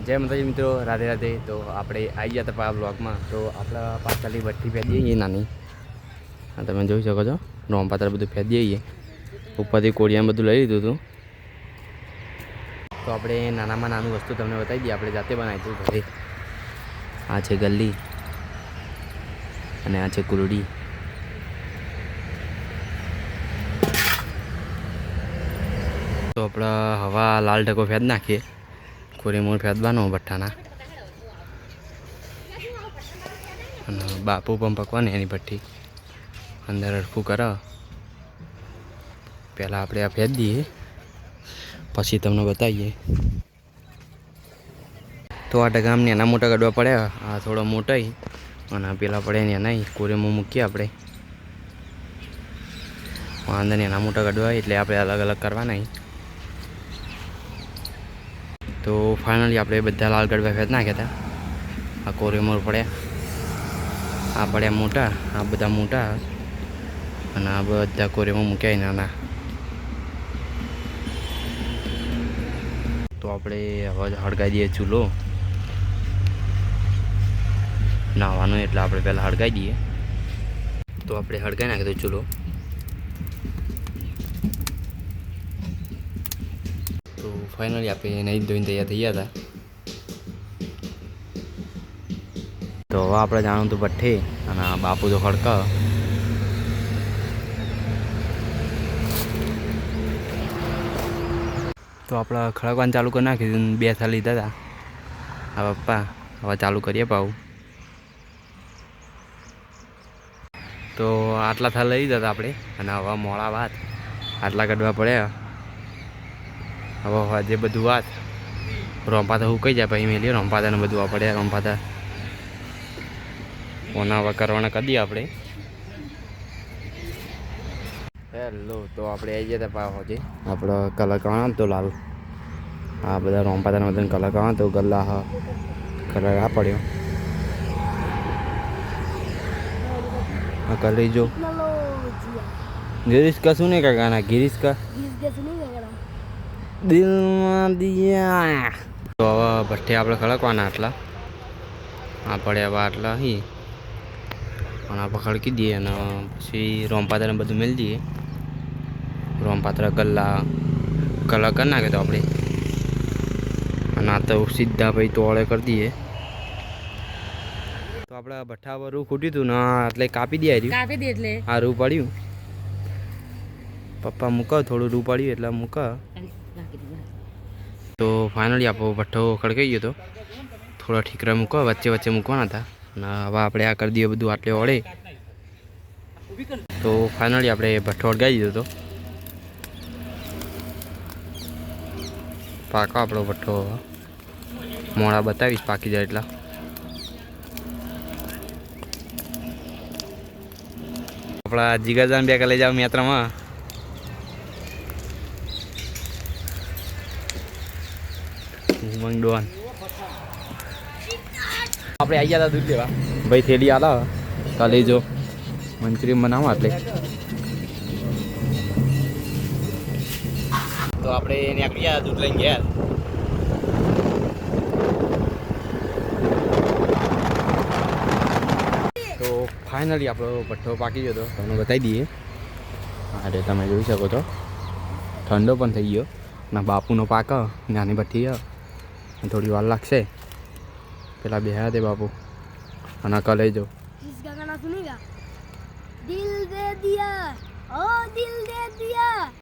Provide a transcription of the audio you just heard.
જય માતાજી મિત્રો, રાધે રાધે। તો આપણે આવી ગયા હતા બ્લોગમાં। તો આપણા પાછળની ભઠ્ઠી ફેંદી જઈએ નાની, આ તમે જોઈ શકો છો। રોમ પાત્ર બધું ફેંદી જઈએ, ઉપરથી કોળિયા બધું લઈ લીધું હતું। તો આપણે નાનામાં નાનું વસ્તુ તમને બતાવી દઈએ, આપણે જાતે બનાવી હતું ઘરે। આ છે ગલ્લી અને આ છે કુરડી। તો આપણે હવા લાલ ઢકો ફેંદ નાખીએ, કોરી મોર ફેંદવાનો ભઠ્ઠાના, અને બાપુ પણ પકવાની એની ભઠ્ઠી અંદર હરખું કરે। પહેલાં આપણે આ ફેંદ દઈએ, પછી તમને બતાવીએ। તો આ ઢગામાં નાના મોટા ગડવા પડ્યા, આ થોડો મોટાઈ અને પેલા પડે ને નહીં કોરીમાં મૂકીએ આપણે। અંદર નાના મોટા ગડવા એટલે આપણે અલગ અલગ કરવાના। તો ફાઇનલી આપણે બધા લાલ ગડવા ફેંદ નાખ્યા હતા। આ કોરીમોર પડ્યા, આ પડ્યા મોટા, આ બધા મોટા, અને આ બધા કોરીમાં મૂક્યા નાના। તો આપણે હવે હળગાવી દઈએ ચૂલો, નાહવાનું એટલે આપણે પહેલાં હળગાવી દઈએ। તો આપણે હળગાવી નાખીએ તો ચૂલો। તો ફાઇનલી આપણે નહીં ધોઈને તૈયાર થઈ ગયા હતા। તો હવે આપણે જાણું તો ભઠ્ઠી, અને બાપુ તો ખડકા। તો આપણે ખડકવાનું ચાલુ કરી નાખ્યું, 2 થા લીધા હતા આ પપ્પા। હવે ચાલુ કરીએ પાઉં। તો આટલા થા લઈ લીધા હતા આપણે, અને હવે મોડા વાત આટલા કાઢવા પડ્યા। હવે જે બધું વાત રોંપાતા હુકાઈ જાય પછી મેલીએ રોંપાતાને બધું આ પડ્યા રોંપાતા ઓના હવે કરવાના કરી દઈએ આપણે। હેલો, તો આપણે આવી ગયા હતા પાવ હજી આપણે કલર કરવાનો તો લાલ, આ બધા રોંપાતાને બધાને કલર કરવાનો તો ગલ્લા હા કલર આ પડ્યો। कल जो गिरीश का सुने का गाना, गिरीश का दिल में दिया। तो હવે ભઠ્ઠી આપણે ખડકવાના આટલા, આ પડે હવે આટલા હી, અને આપણે ખડકી દઈએ અને પછી રોમપાત્રને બધું મેળી દઈએ। રોમપાત્ર ગલ્લા કલર કરી નાખે તો આપણે, અને આ તો સીધા પછી તોળે કરી દઈએ। તો આપણે ભઠ્ઠા પર રૂ ખૂટ્યું હતું ને એટલે કાપી દે, એટલે આ રૂ પડ્યું પપ્પા મૂકો, થોડું રૂ પડ્યું એટલે મૂકો। તો ફાઇનલી આપણો ભઠ્ઠો ખડકાઈ ગયો હતો, થોડા ઠીકરા મૂકો વચ્ચે વચ્ચે મૂકવાના હતા, અને હવે આપણે આ કરી દઈએ બધું આટલે ઓળે। તો ફાઇનલી આપણે ભઠ્ઠો અડગાવી દીધો હતો, પાકો આપણો ભઠ્ઠો મોડા બતાવીશ પાકી જાય એટલા। આપણા જીગરજાન બે લઈ જાવ યાત્રામાં। ડોન આપણે આવી ગયા હતા દૂધ લેવા, ભાઈ થેલી આલા કાલે જો મંચુરિયન બનાવવા એટલે। તો આપણે નીકળી ગયા દૂધ લઈને ગયા। તો ફાઇનલી આપણો ભઠ્ઠો પાકી ગયો હતો, તમને બતાવી દઈએ। અરે તમે જોઈ શકો છો ઠંડો પણ થઈ ગયો, ના બાપુનો પાક નાની ભઠ્ઠી થોડી વાર લાગશે, પેલા બેહ્યા તે બાપુ અને કલે જો દિલ દે દિયા, ઓ દિલ દે દિયા।